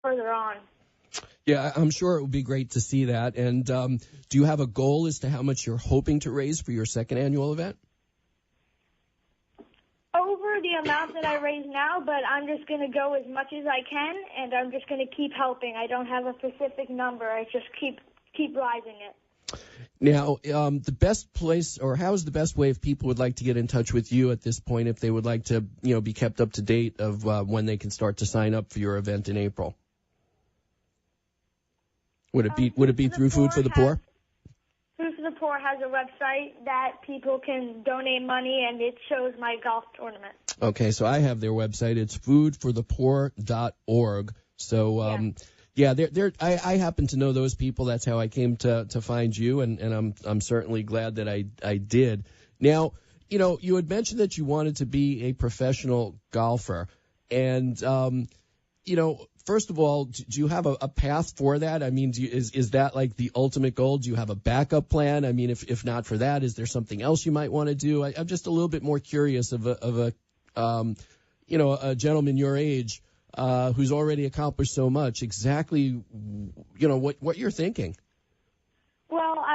further on. Yeah, I'm sure it would be great to see that. And do you have a goal as to how much you're hoping to raise for your second annual event? Over the amount that I raise now, but I'm just going to go as much as I can, and I'm just going to keep helping. I don't have a specific number. I just keep rising it. Now, the best place, or how is the best way if people would like to get in touch with you at this point, if they would like to, be kept up to date of when they can start to sign up for your event in April? Would it be through Food for the Poor? Food for the Poor has a website that people can donate money, and it shows my golf tournament. Okay, so I have their website. It's foodforthepoor.org. So, I happen to know those people. That's how I came to find you, and I'm certainly glad that I did. Now, you had mentioned that you wanted to be a professional golfer, and first of all, do you have a path for that? I mean, is that like the ultimate goal? Do you have a backup plan? I mean, if not for that, is there something else you might want to do? I'm just a little bit more curious of a gentleman your age who's already accomplished so much. Exactly, what you're thinking. Well,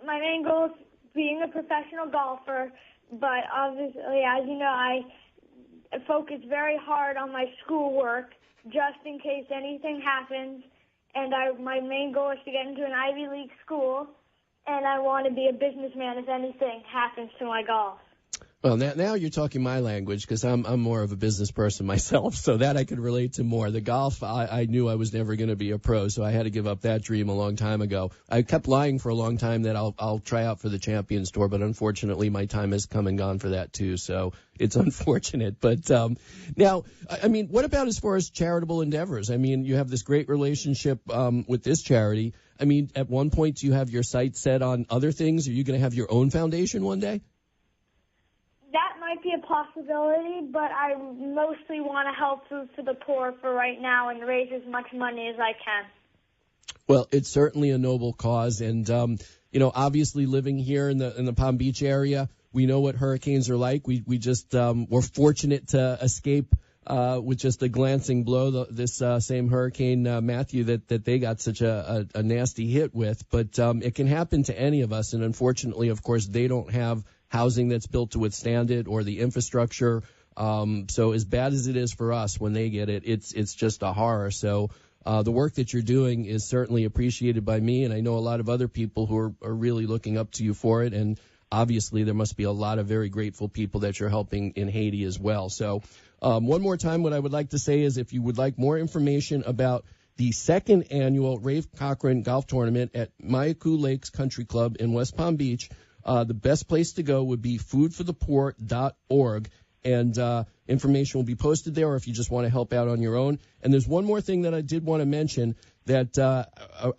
my main goal is being a professional golfer, but obviously, as you know, I focus very hard on my schoolwork, just in case anything happens, and my main goal is to get into an Ivy League school, and I want to be a businessman if anything happens to my golf. Well, now you're talking my language, because I'm more of a business person myself, so that I could relate to more. The golf, I knew I was never going to be a pro, so I had to give up that dream a long time ago. I kept lying for a long time that I'll try out for the Champions Tour, but unfortunately my time has come and gone for that too, so it's unfortunate. But now, I mean, what about as far as charitable endeavors? I mean, you have this great relationship with this charity. I mean, at one point, do you have your sights set on other things? Are you going to have your own foundation one day? That might be a possibility, but I mostly want to help Food for the Poor for right now and raise as much money as I can. Well, it's certainly a noble cause, and obviously living here in the Palm Beach area, we know what hurricanes are like. We just were fortunate to escape with just a glancing blow this same Hurricane Matthew that they got such a nasty hit with. But it can happen to any of us, and unfortunately, of course, they don't have housing that's built to withstand it or the infrastructure. So as bad as it is for us when they get it, it's just a horror. So the work that you're doing is certainly appreciated by me, and I know a lot of other people who are really looking up to you for it. And obviously there must be a lot of very grateful people that you're helping in Haiti as well. So one more time, what I would like to say is if you would like more information about the second annual Rafe Cochran Golf Tournament at Mayaku Lakes Country Club in West Palm Beach, the best place to go would be foodforthepoor.org, and information will be posted there, or if you just want to help out on your own. And there's one more thing that I did want to mention, that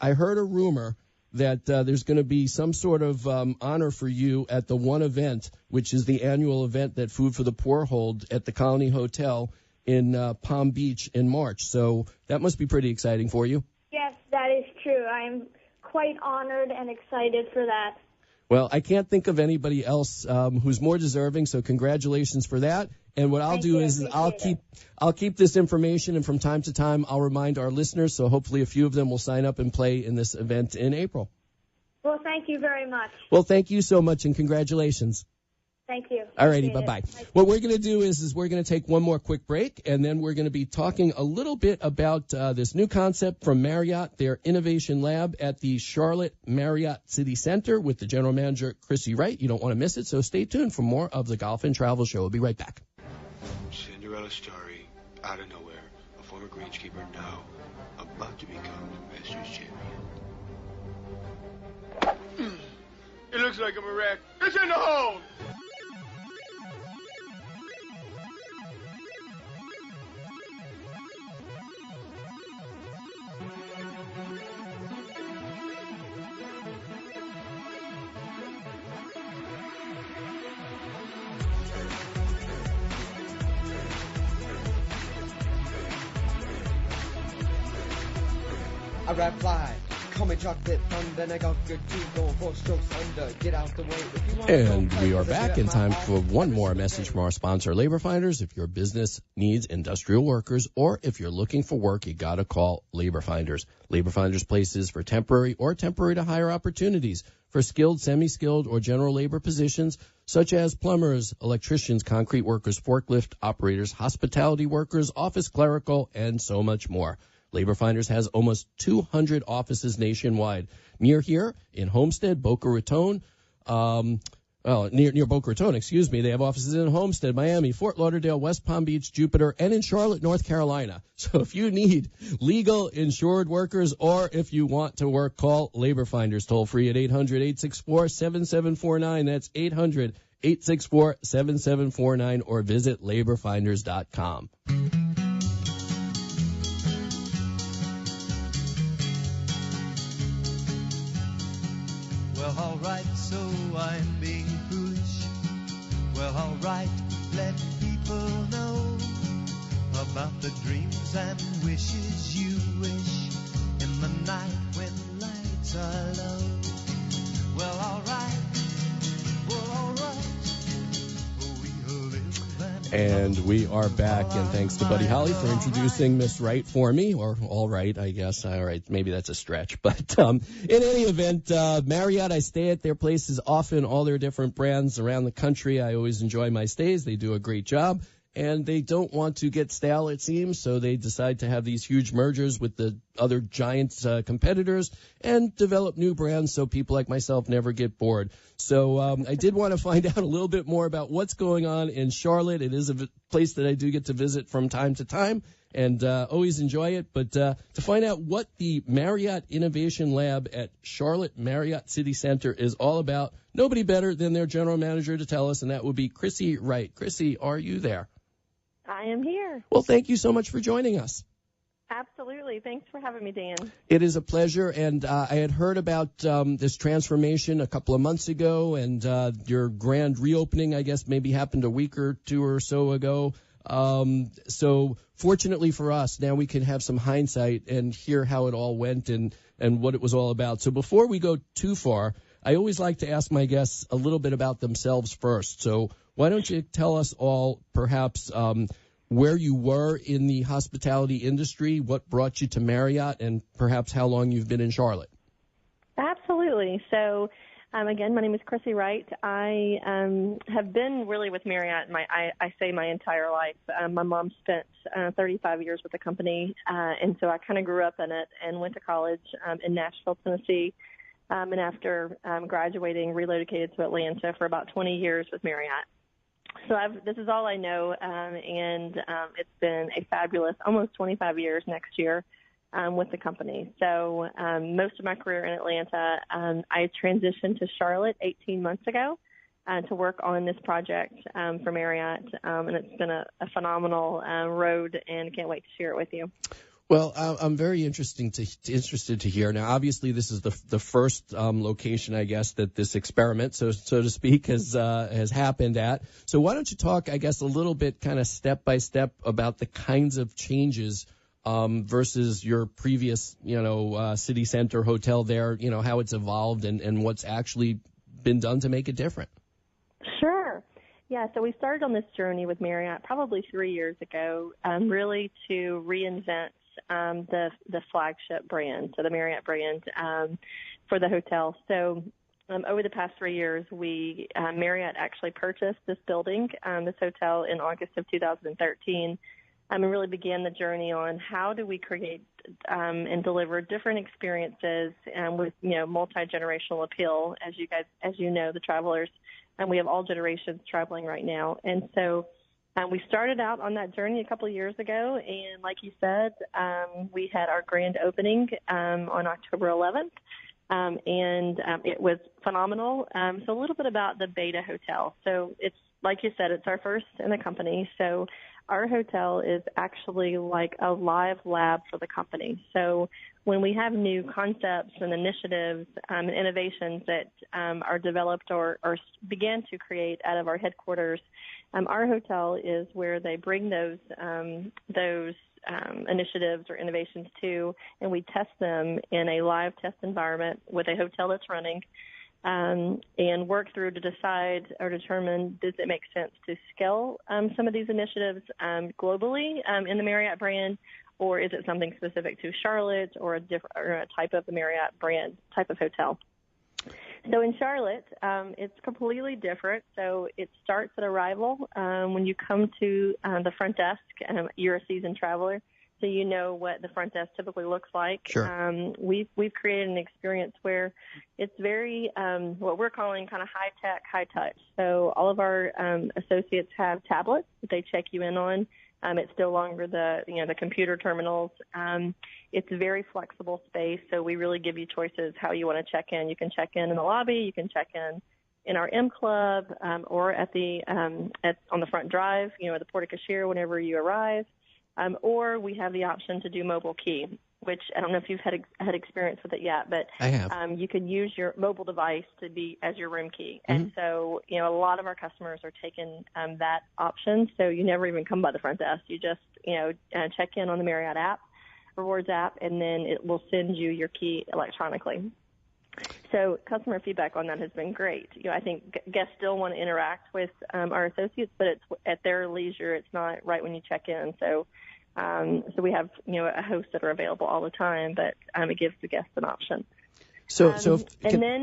I heard a rumor that there's going to be some sort of honor for you at the one event, which is the annual event that Food for the Poor hold at the Colony Hotel in Palm Beach in March. So that must be pretty exciting for you. Yes, that is true. I'm quite honored and excited for that. Well, I can't think of anybody else who's more deserving, so congratulations for that. And what I'll do is I'll keep this information, and from time to time I'll remind our listeners, so hopefully a few of them will sign up and play in this event in April. Well, thank you very much. Well, thank you so much, and congratulations. Thank you. All righty, bye-bye. What we're going to do is we're going to take one more quick break, and then we're going to be talking a little bit about this new concept from Marriott, their Innovation Lab at the Charlotte Marriott City Center with the general manager, Chrissy Wright. You don't want to miss it, so stay tuned for more of the Golf and Travel Show. We'll be right back. Cinderella story, out of nowhere, a former greenskeeper now about to become Masters champion. It looks like I'm a wreck. It's in the hole! I rap fly, And we are back in time for one more message from our sponsor, Labor Finders. If your business needs industrial workers or if you're looking for work, you got to call Labor Finders. Labor Finders places for temporary or temporary to hire opportunities for skilled, semi-skilled, or general labor positions such as plumbers, electricians, concrete workers, forklift operators, hospitality workers, office clerical, and so much more. Labor Finders has almost 200 offices nationwide. Near here in Homestead, Boca Raton, near Boca Raton, they have offices in Homestead, Miami, Fort Lauderdale, West Palm Beach, Jupiter, and in Charlotte, North Carolina. So if you need legal insured workers or if you want to work, call Labor Finders toll free at 800-864-7749. That's 800-864-7749 or visit laborfinders.com. Well, all right, so I'm being foolish. Well, all right, let people know about the dreams and wishes you wish in the night when lights are low. Well, all right, And we are back, and thanks to Buddy Holly for introducing Miss Right for me, or All Right, I guess. All right, maybe that's a stretch. But in any event, Marriott, I stay at their places often, all their different brands around the country. I always enjoy my stays. They do a great job. And they don't want to get stale, it seems, so they decide to have these huge mergers with the other giant competitors and develop new brands so people like myself never get bored. So I did want to find out a little bit more about what's going on in Charlotte. It is a place that I do get to visit from time to time and always enjoy it. But to find out what the Marriott Innovation Lab at Charlotte Marriott City Center is all about, nobody better than their general manager to tell us, and that would be Chrissy Wright. Chrissy, are you there? I am here. Well, thank you so much for joining us. Absolutely. Thanks for having me, Dan. It is a pleasure, and I had heard about this transformation a couple of months ago, and your grand reopening, I guess, maybe happened a week or two or so ago. So fortunately for us, now we can have some hindsight and hear how it all went and what it was all about. So before we go too far, I always like to ask my guests a little bit about themselves first. So why don't you tell us all perhaps where you were in the hospitality industry, what brought you to Marriott, and perhaps how long you've been in Charlotte? Absolutely. So, again, my name is Chrissy Wright. I have been really with Marriott I say my entire life. My mom spent 35 years with the company, and so I kind of grew up in it and went to college in Nashville, Tennessee. And after graduating, relocated to Atlanta for about 20 years with Marriott. So this is all I know, and it's been a fabulous almost 25 years next year with the company. So most of my career in Atlanta, I transitioned to Charlotte 18 months ago to work on this project for Marriott, and it's been a phenomenal road, and can't wait to share it with you. Well, I'm very interested to hear. Now, obviously, this is the first location, I guess, that this experiment, so to speak, has happened at. So why don't you talk, I guess, a little bit kind of step by step about the kinds of changes versus your previous, city center hotel there, how it's evolved and what's actually been done to make it different. Sure. Yeah, so we started on this journey with Marriott probably 3 years ago, really to reinvent the flagship brand, so the Marriott brand for the hotel. So over the past 3 years, Marriott actually purchased this building, this hotel, in August of 2013, and really began the journey on how do we create and deliver different experiences with multi-generational appeal. As you know, the travelers, and we have all generations traveling right now, and so. We started out on that journey a couple of years ago, and like you said, we had our grand opening on October 11th, and it was phenomenal. So a little bit about the Beta Hotel. So it's, like you said, it's our first in the company. So our hotel is actually like a live lab for the company. So when we have new concepts and initiatives and innovations that are developed or began to create out of our headquarters, our hotel is where they bring those initiatives or innovations too, and we test them in a live test environment with a hotel that's running, and work through to decide or determine, does it make sense to scale some of these initiatives globally in the Marriott brand, or is it something specific to Charlotte or a type of the Marriott brand type of hotel? So in Charlotte, it's completely different. So it starts at arrival. When you come to the front desk, you're a seasoned traveler, so you know what the front desk typically looks like. Sure. We've created an experience where it's very what we're calling kind of high tech, high touch. So all of our associates have tablets that they check you in on. It's no longer the computer terminals. It's a very flexible space, so we really give you choices how you want to check in. You can check in the lobby, you can check in our M Club, or at on the front drive, at the porte cochere whenever you arrive. Or we have the option to do mobile key, which I don't know if you've had experience with it yet, but I have. You can use your mobile device to be as your room key. Mm-hmm. And so, a lot of our customers are taking that option. So you never even come by the front desk. You just, check in on the Marriott app, Rewards app, and then it will send you your key electronically. So customer feedback on that has been great. I think guests still want to interact with our associates, but it's at their leisure. It's not right when you check in. So we have, a host that are available all the time, but it gives the guests an option.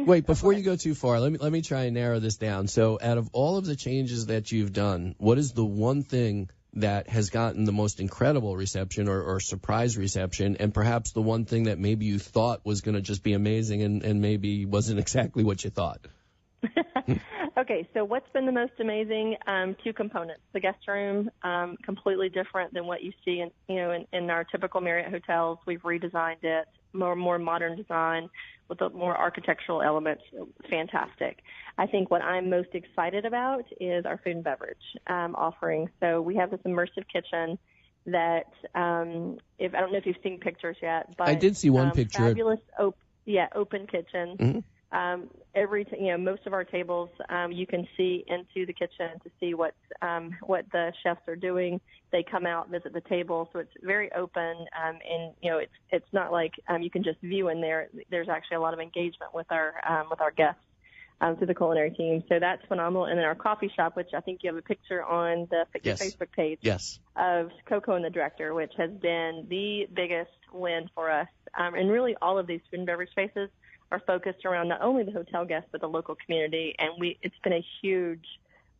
Wait, before you go too far, let me try and narrow this down. So out of all of the changes that you've done, what is the one thing that has gotten the most incredible reception or surprise reception, and perhaps the one thing that maybe you thought was going to just be amazing and maybe wasn't exactly what you thought? Okay, so what's been the most amazing? Two components. The guest room, completely different than what you see in our typical Marriott hotels. We've redesigned it, more modern design with more architectural elements. Fantastic. I think what I'm most excited about is our food and beverage offering. So we have this immersive kitchen that, I don't know if you've seen pictures yet, but I did see one picture. Fabulous, open kitchen. Mm-hmm. Most of our tables, you can see into the kitchen to see what the chefs are doing. They come out, visit the table, so it's very open, and it's not like you can just view in there. There's actually a lot of engagement with our guests through the culinary team, so that's phenomenal. And then our coffee shop, which I think you have a picture on the Facebook page, yes, of Coco and the Director, which has been the biggest win for us, and really all of these food and beverage spaces are focused around not only the hotel guests but the local community, and it's been a huge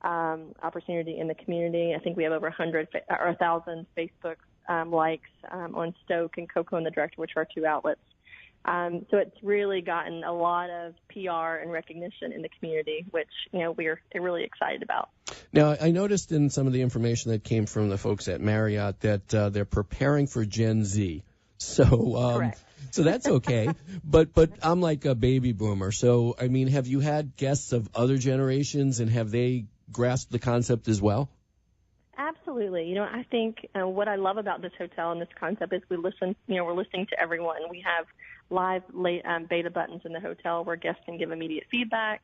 opportunity in the community. I think we have over 1,000 Facebook likes on Stoke and Coco and the Director, which are our two outlets. So it's really gotten a lot of PR and recognition in the community, which we're really excited about. Now, I noticed in some of the information that came from the folks at Marriott that they're preparing for Gen Z. So so that's okay. but I'm like a baby boomer. So, I mean, have you had guests of other generations, and have they grasped the concept as well? Absolutely. I think what I love about this hotel and this concept is we're listening to everyone. We have live beta buttons in the hotel where guests can give immediate feedback.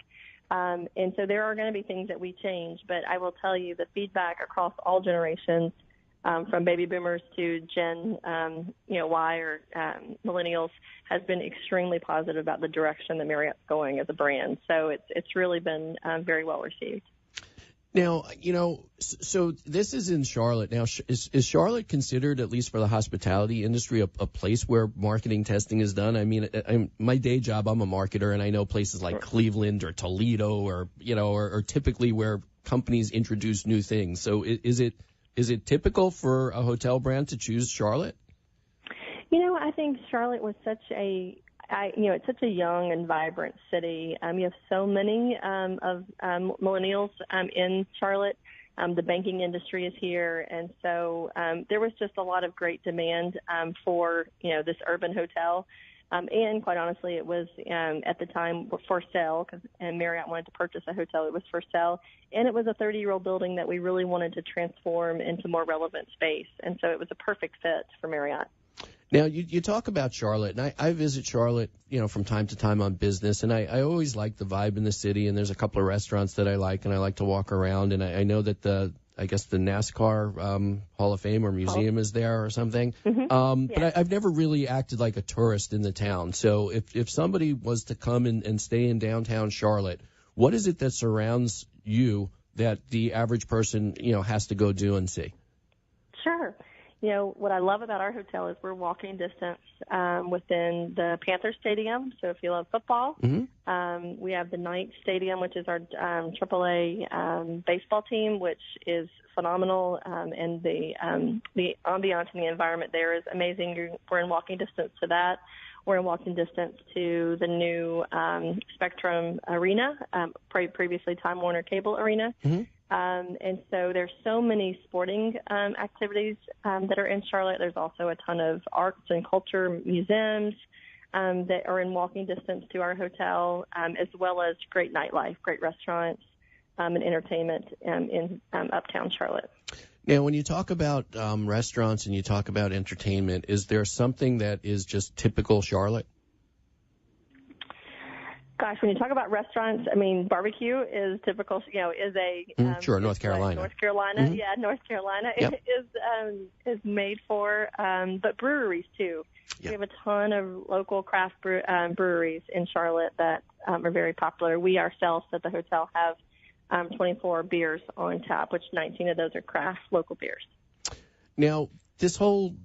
And so there are going to be things that we change, but I will tell you the feedback across all generations, from baby boomers to Gen Y or millennials, has been extremely positive about the direction that Marriott's going as a brand. So it's really been very well received. Now, so this is in Charlotte. Now, is Charlotte considered, at least for the hospitality industry, a place where marketing testing is done? I mean, my day job, I'm a marketer, and I know places like Cleveland or Toledo or typically where companies introduce new things. So is it typical for a hotel brand to choose Charlotte? I think Charlotte was it's such a young and vibrant city. You have so many of millennials in Charlotte. The banking industry is here, and so there was just a lot of great demand for this urban hotel. And quite honestly, it was at the time for sale, and Marriott wanted to purchase a hotel. It was for sale, and it was a 30-year-old building that we really wanted to transform into more relevant space, and so it was a perfect fit for Marriott. Now, you talk about Charlotte, and I visit Charlotte, from time to time on business, and I always like the vibe in the city, and there's a couple of restaurants that I like, and I like to walk around, and I know that I guess the NASCAR Hall of Fame or museum is there or something. Mm-hmm. But I've never really acted like a tourist in the town. So if somebody was to come and stay in downtown Charlotte, what is it that surrounds you that the average person, has to go do and see? Sure. What I love about our hotel is we're walking distance within the Panther Stadium. So if you love football, we have the Knights Stadium, which is our AAA baseball team, which is phenomenal. And the ambiance and the environment there is amazing. We're in walking distance to that. We're in walking distance to the new Spectrum Arena, previously Time Warner Cable Arena. Mm-hmm. And so there's so many sporting activities that are in Charlotte. There's also a ton of arts and culture museums that are in walking distance to our hotel, as well as great nightlife, great restaurants, and entertainment in uptown Charlotte. Now, when you talk about restaurants and you talk about entertainment, is there something that is just typical Charlotte? Gosh, when you talk about restaurants, barbecue is typical, is a... sure, North Carolina. North Carolina, mm-hmm. Yeah, North Carolina yep. is made for, but breweries, too. Yep. We have a ton of local craft breweries in Charlotte that are very popular. We ourselves at the hotel have 24 beers on tap, which 19 of those are craft local beers. Now, this whole...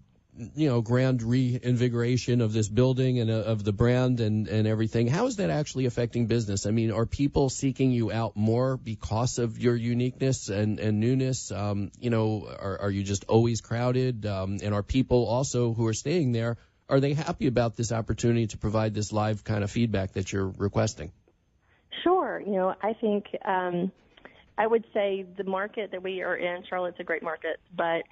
grand reinvigoration of this building and of the brand and everything. How is that actually affecting business? Are people seeking you out more because of your uniqueness and newness? Are you just always crowded? And are people also who are staying there, are they happy about this opportunity to provide this live kind of feedback that you're requesting? Sure. I think I would say the market that we are in, Charlotte's a great market, but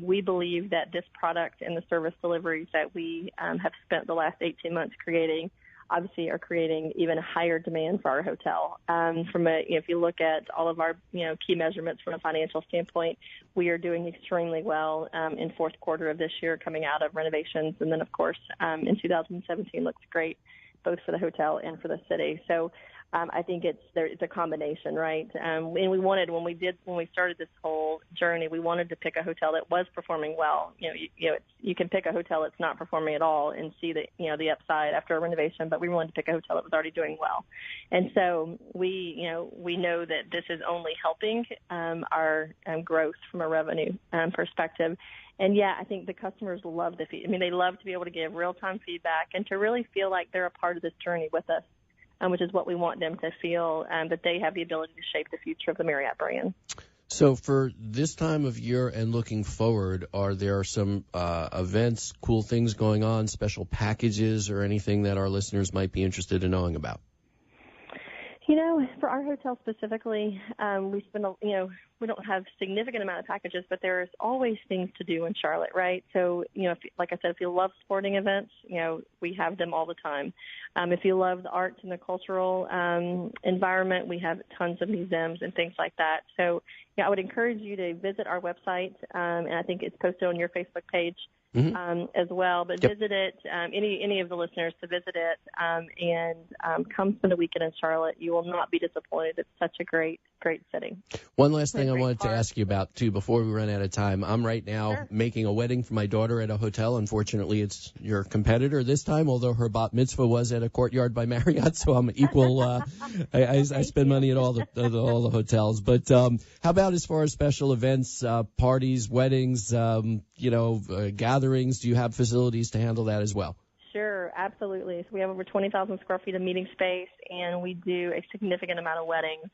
we believe that this product and the service deliveries that we have spent the last 18 months creating obviously are creating even a higher demand for our hotel. If you look at all of our key measurements from a financial standpoint, we are doing extremely well in fourth quarter of this year coming out of renovations, and then of course in 2017 looks great both for the hotel and for the city. So I think it's a combination, right? And we wanted, when we started this whole journey, we wanted to pick a hotel that was performing well. You can pick a hotel that's not performing at all and see the upside after a renovation, but we wanted to pick a hotel that was already doing well. And so we know that this is only helping our growth from a revenue perspective. And I think the customers love they love to be able to give real-time feedback and to really feel like they're a part of this journey with us. Which is what we want them to feel, that they have the ability to shape the future of the Marriott brand. So for this time of year and looking forward, are there some events, cool things going on, special packages, or anything that our listeners might be interested in knowing about? For our hotel specifically, we spend we don't have significant amount of packages, but there's always things to do in Charlotte, right? So, like I said, if you love sporting events, we have them all the time. If you love the arts and the cultural environment, we have tons of museums and things like that. So, I would encourage you to visit our website, and I think it's posted on your Facebook page as well. But visit it, any of the listeners to visit it, and come spend a weekend in Charlotte. You will not be disappointed. It's such a great city. One last thing I wanted to ask you about, too, before we run out of time. I'm right now making a wedding for my daughter at a hotel. Unfortunately, it's your competitor this time, although her bat mitzvah was at a Courtyard by Marriott, so I'm equal. I spend money at all the hotels. But how about as far as special events, parties, weddings, gatherings? Do you have facilities to handle that as well? Sure, absolutely. So we have over 20,000 square feet of meeting space, and we do a significant amount of weddings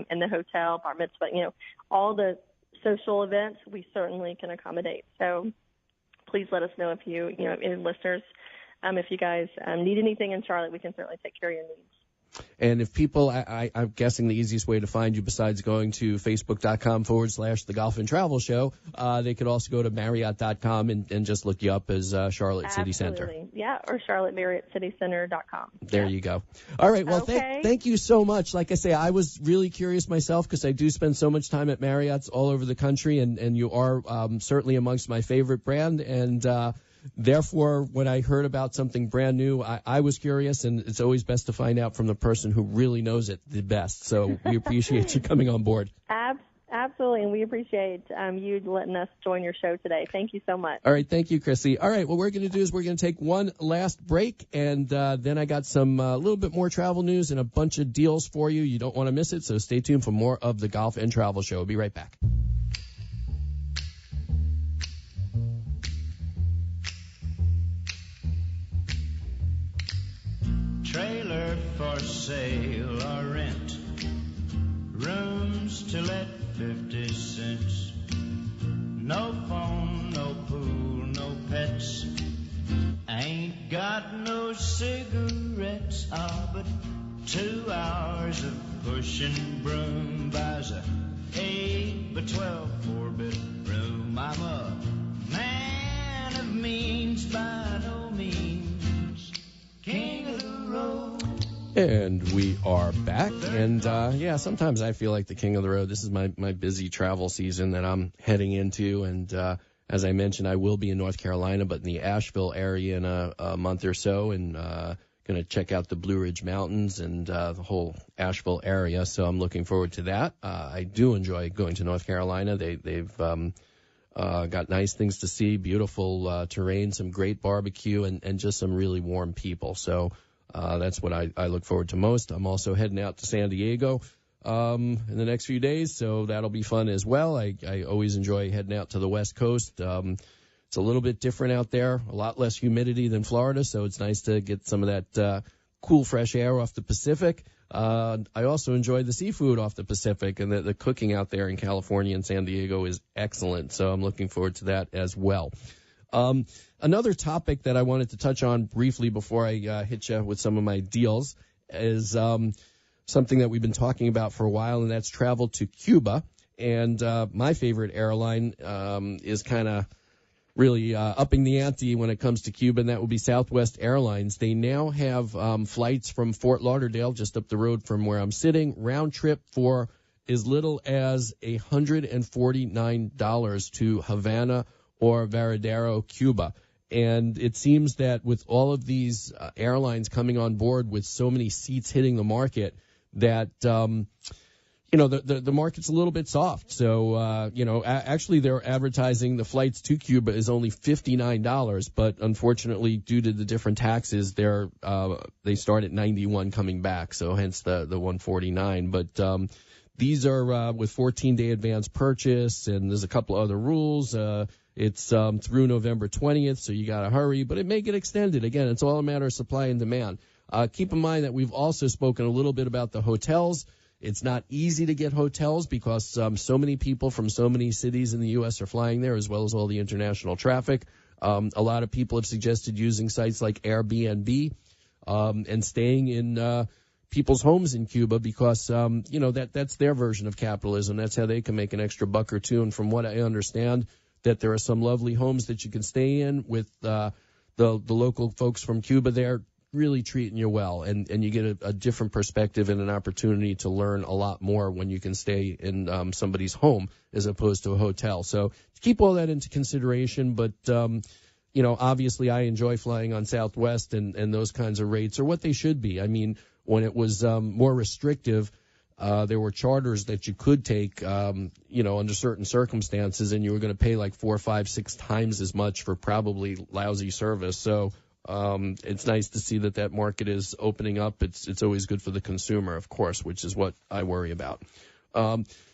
in the hotel, bar mitzvah, all the social events we certainly can accommodate. So please let us know if any listeners, if you guys need anything in Charlotte, we can certainly take care of your needs. And if people, I'm guessing the easiest way to find you besides going to facebook.com/The Golf and Travel Show, they could also go to Marriott.com and just look you up as Charlotte City Center. Absolutely. Yeah, or CharlotteMarriottCityCenter.com. There you go. All right. Well, thank you so much. Like I say, I was really curious myself because I do spend so much time at Marriott's all over the country, and you are certainly amongst my favorite brand. And therefore, when I heard about something brand new, I was curious, and it's always best to find out from the person who really knows it the best. So we appreciate you coming on board. Absolutely, and we appreciate you letting us join your show today. Thank you so much. All right, thank you, Chrissy. All right, what we're going to do is we're going to take one last break, and then I got some a little bit more travel news and a bunch of deals for you. You don't want to miss it, so stay tuned for more of the Golf and Travel Show. We'll be right back. Trailer for sale or rent, rooms to let 50 cents, no phone, no pool, no pets, ain't got no cigarettes, but 2 hours of pushing broom buys a 8 by 12 4-bedroom. I'm a man of means by no means, king of the road. And we are back. And, sometimes I feel like the king of the road. This is my busy travel season that I'm heading into. And as I mentioned, I will be in North Carolina, but in the Asheville area in a month or so, and going to check out the Blue Ridge Mountains and the whole Asheville area. So I'm looking forward to that. I do enjoy going to North Carolina. They've got nice things to see, beautiful terrain, some great barbecue, and just some really warm people. So that's what I look forward to most. I'm also heading out to San Diego in the next few days, so that'll be fun as well. I always enjoy heading out to the West Coast. It's a little bit different out there, a lot less humidity than Florida, so it's nice to get some of that cool, fresh air off the Pacific. I also enjoy the seafood off the Pacific, and the cooking out there in California and San Diego is excellent, so I'm looking forward to that as well. Another topic that I wanted to touch on briefly before I hit you with some of my deals is something that we've been talking about for a while, and that's travel to Cuba. And my favorite airline is kind of really upping the ante when it comes to Cuba, and that would be Southwest Airlines. They now have flights from Fort Lauderdale, just up the road from where I'm sitting, round trip for as little as $149 to Havana or Varadero, Cuba. And it seems that with all of these airlines coming on board with so many seats hitting the market, that the market's a little bit soft. So, actually they're advertising the flights to Cuba is only $59, but unfortunately, due to the different taxes, they start at $91 coming back, so hence the $149. But these are with 14-day advance purchase, and there's a couple other rules. It's through November 20th, so you got to hurry, but it may get extended. Again, it's all a matter of supply and demand. Keep in mind that we've also spoken a little bit about the hotels. It's not easy to get hotels because so many people from so many cities in the U.S. are flying there, as well as all the international traffic. A lot of people have suggested using sites like Airbnb and staying in people's homes in Cuba because, that's their version of capitalism. That's how they can make an extra buck or two. And from what I understand, that there are some lovely homes that you can stay in with the local folks from Cuba there really treating you well, and you get a different perspective and an opportunity to learn a lot more when you can stay in somebody's home as opposed to a hotel. So keep all that into consideration, but obviously I enjoy flying on Southwest, and those kinds of rates are what they should be. I mean, when it was more restrictive, there were charters that you could take, under certain circumstances, and you were going to pay like 4, 5, 6 times as much for probably lousy service. So it's nice to see that market is opening up. It's always good for the consumer, of course, which is what I worry about.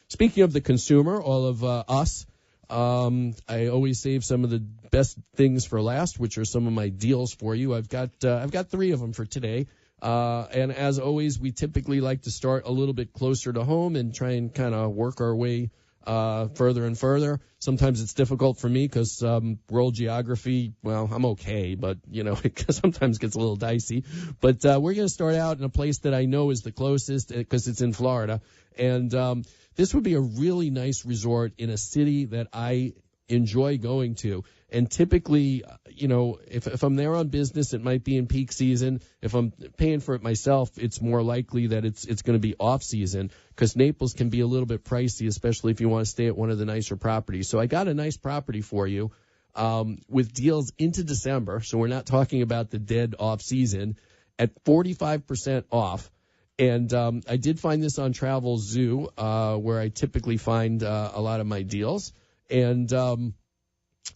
Speaking of the consumer, all of us, I always save some of the best things for last, which are some of my deals for you. I've got 3 of them for today. And as always, we typically like to start a little bit closer to home and try and kind of work our way further and further. Sometimes it's difficult for me because world geography, well, I'm okay, but, it sometimes gets a little dicey. But we're going to start out in a place that I know is the closest because it's in Florida. And this would be a really nice resort in a city that I enjoy going to. And typically, if I'm there on business, it might be in peak season. If I'm paying for it myself, it's more likely that it's going to be off season because Naples can be a little bit pricey, especially if you want to stay at one of the nicer properties. So I got a nice property for you with deals into December. So we're not talking about the dead off season at 45% off. And I did find this on Travel Zoo, where I typically find a lot of my deals. And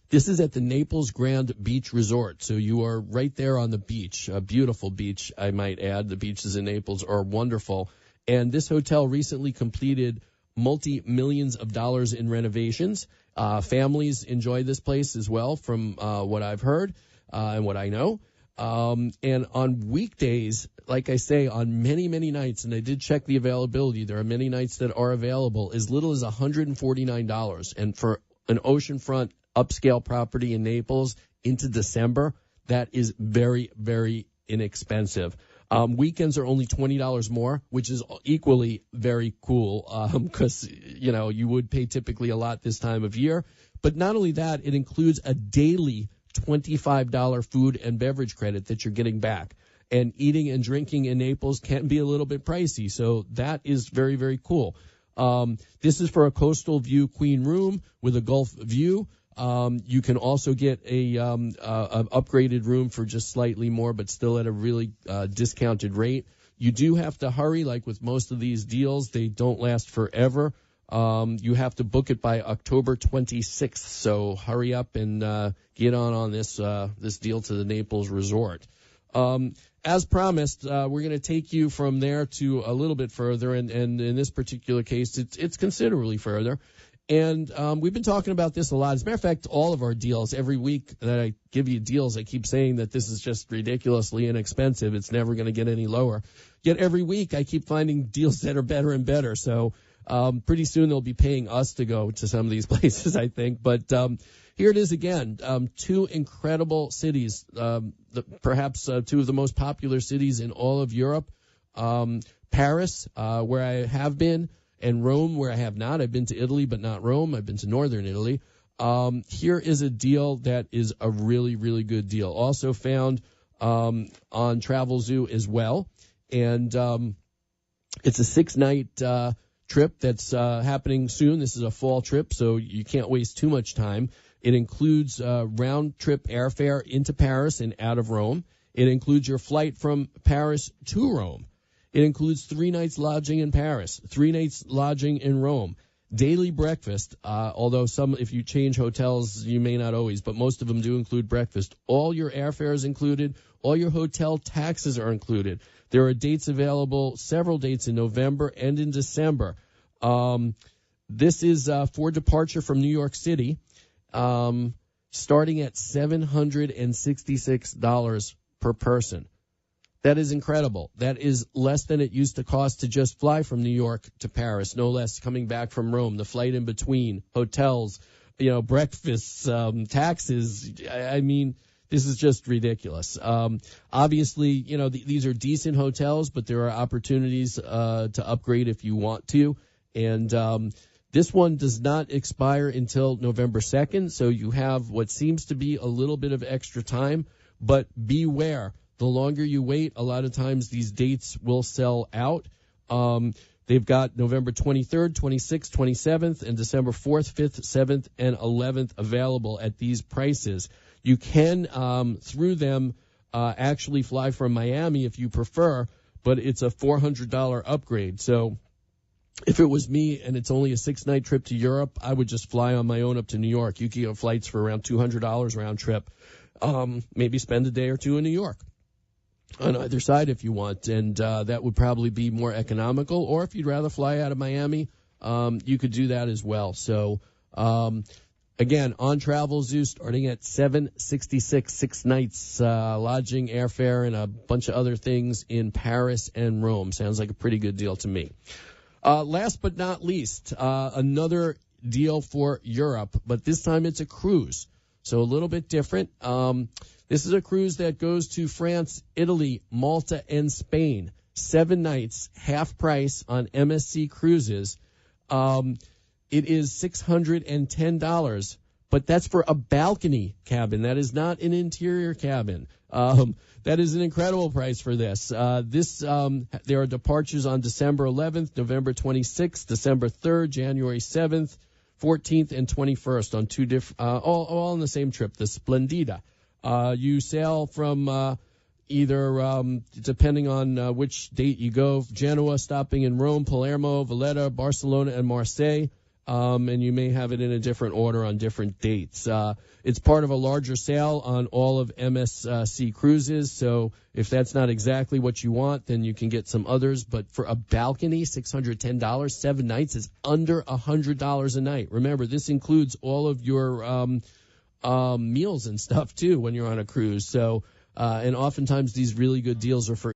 this is at the Naples Grand Beach Resort. So you are right there on the beach, a beautiful beach, I might add. The beaches in Naples are wonderful. And this hotel recently completed multi-millions of dollars in renovations. Families enjoy this place as well, from what I've heard and what I know. And on weekdays, like I say, on many, many nights, and I did check the availability, there are many nights that are available, as little as $149. And for an oceanfront upscale property in Naples into December, that is very, very inexpensive. Weekends are only $20 more, which is equally very cool, because, you would pay typically a lot this time of year. But not only that, it includes a daily $25 food and beverage credit that you're getting back. And eating and drinking in Naples can be a little bit pricey, so that is very, very cool. This is for a coastal view queen room with a Gulf view. You can also get a upgraded room for just slightly more, but still at a really discounted rate. You do have to hurry, like with most of these deals. They don't last forever. You have to book it by October 26th, so hurry up and get on this deal to the Naples Resort. As promised, we're going to take you from there to a little bit further, and in this particular case, it's considerably further. And we've been talking about this a lot. As a matter of fact, all of our deals, every week that I give you deals, I keep saying that this is just ridiculously inexpensive. It's never going to get any lower. Yet every week I keep finding deals that are better and better. So pretty soon they'll be paying us to go to some of these places, I think. But here it is again, two incredible cities, perhaps two of the most popular cities in all of Europe. Paris, where I have been, and Rome, where I have not. I've been to Italy, but not Rome. I've been to northern Italy. Here is a deal that is a really, really good deal. Also found on Travel Zoo as well. And it's a 6-night trip that's happening soon. This is a fall trip, so you can't waste too much time. It includes round-trip airfare into Paris and out of Rome. It includes your flight from Paris to Rome. It includes 3 nights lodging in Paris, 3 nights lodging in Rome, daily breakfast, although if you change hotels, you may not always, but most of them do include breakfast. All your airfare is included. All your hotel taxes are included. There are dates available, several dates in November and in December. This is for departure from New York City, starting at $766 per person. That is incredible. That is less than it used to cost to just fly from New York to Paris, no less coming back from Rome, the flight in between, hotels, breakfasts, taxes. I mean, this is just ridiculous. Obviously, these are decent hotels, but there are opportunities to upgrade if you want to. And this one does not expire until November 2nd, so you have what seems to be a little bit of extra time, but beware. The longer you wait, a lot of times these dates will sell out. They've got November 23rd, 26th, 27th, and December 4th, 5th, 7th, and 11th available at these prices. You can, through them, actually fly from Miami if you prefer, but it's a $400 upgrade. So if it was me and it's only a 6-night trip to Europe, I would just fly on my own up to New York. You can get flights for around $200 round trip. Maybe spend a day or two in New York on either side if you want, and that would probably be more economical. Or if you'd rather fly out of Miami, you could do that as well. So again, on Travel Zoo, starting at $766, 6 nights, lodging, airfare, and a bunch of other things in Paris and Rome. Sounds like a pretty good deal to me. Last but not least, another deal for Europe, but this time it's a cruise, so a little bit different. This is a cruise that goes to France, Italy, Malta, and Spain. 7 nights, half price on MSC Cruises. It is $610, but that's for a balcony cabin. That is not an interior cabin. That is an incredible price for this. There are departures on December 11th, November 26th, December 3rd, January 7th, 14th, and 21st on 2 different, all on the same trip, the Splendida. You sail from either depending on which date you go, Genoa, stopping in Rome, Palermo, Valletta, Barcelona, and Marseille. And you may have it in a different order on different dates. It's part of a larger sale on all of MSC cruises, so if that's not exactly what you want, then you can get some others. But for a balcony, $610, 7 nights is under $100 a night. Remember, this includes all of your meals and stuff, too, when you're on a cruise. So, and oftentimes these really good deals are for